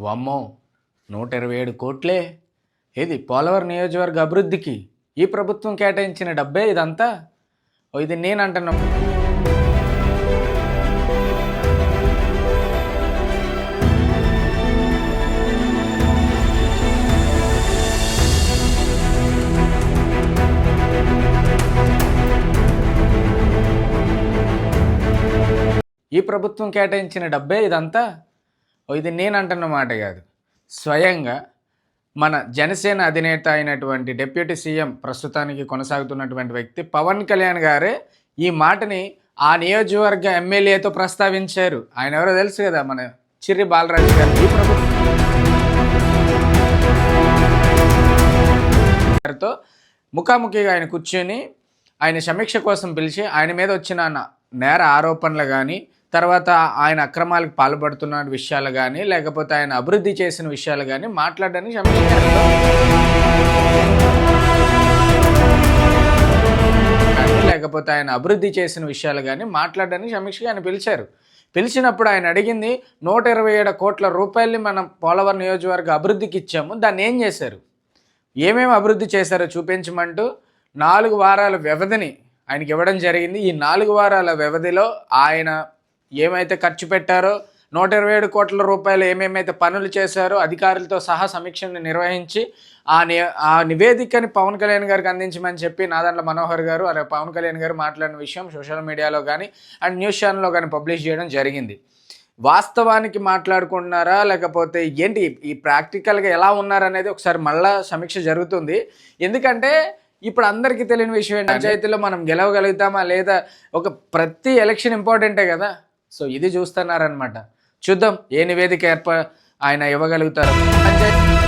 వామ్మో! 127 కోట్లే. ఏది పోలవరం నియోజకవర్గ అభివృద్ధికి ఈ ప్రభుత్వం కేటాయించిన డబ్బే ఇదంతా? ఇది నేనంటున్నా. ఈ ప్రభుత్వం కేటాయించిన డబ్బే ఇదంతా? ఇది నేనంటున్న మాట కాదు. స్వయంగా మన జనసేన అధినేత అయినటువంటి డిప్యూటీ సీఎం ప్రస్తుతానికి కొనసాగుతున్నటువంటి వ్యక్తి పవన్ కళ్యాణ్ గారే ఈ మాటని ఆ నియోజకవర్గ ఎమ్మెల్యేతో ప్రస్తావించారు. ఆయన ఎవరో తెలుసు కదా, మన చిర్రి బాలరాజు గారు. ఈ ప్రభుత్వంతో ముఖాముఖిగా ఆయన కూర్చొని ఆయన సమీక్ష కోసం పిలిచి ఆయన మీద వచ్చిన నేర ఆరోపణలు కానీ, తర్వాత ఆయన అక్రమాలకు పాల్పడుతున్న విషయాలు కానీ, లేకపోతే ఆయన అభివృద్ధి చేసిన విషయాలు కానీ మాట్లాడడానికి సమీక్షగా ఆయన పిలిచారు. పిలిచినప్పుడు ఆయన అడిగింది 127 కోట్ల రూపాయలని మనం పోలవరం నియోజకవర్గ అభివృద్ధికి ఇచ్చాము, దాన్ని ఏం చేశారు, ఏమేమి అభివృద్ధి చేశారో చూపించమంటూ 4 వారాల వ్యవధిని ఆయనకి ఇవ్వడం జరిగింది. ఈ 4 వారాల వ్యవధిలో ఆయన ఏమైతే ఖర్చు పెట్టారో, 127 కోట్ల రూపాయలు ఏమేమైతే పనులు చేశారో అధికారులతో సహా సమీక్షను నిర్వహించి ఆ నివేదికని పవన్ కళ్యాణ్ గారికి అందించమని చెప్పి నాదెండ్ల మనోహర్ గారు అలాగే పవన్ కళ్యాణ్ గారు మాట్లాడిన విషయం సోషల్ మీడియాలో కానీ అండ్ న్యూస్ ఛానల్లో కానీ పబ్లిష్ చేయడం జరిగింది. వాస్తవానికి మాట్లాడుకుంటున్నారా లేకపోతే ఏంటి, ఈ ప్రాక్టికల్గా ఎలా ఉన్నారనేది ఒకసారి మళ్ళా సమీక్ష జరుగుతుంది. ఎందుకంటే ఇప్పుడు అందరికీ తెలియని విషయం ఏంటి, పంచాయతీలో మనం గెలవగలుగుతామా లేదా, ప్రతి ఎలక్షన్ ఇంపార్టెంటే కదా. సో ఇది చూస్తున్నారనమాట. చూద్దాం ఏ నివేదిక ఆయన ఇవ్వగలుగుతారు. పంచాయతీ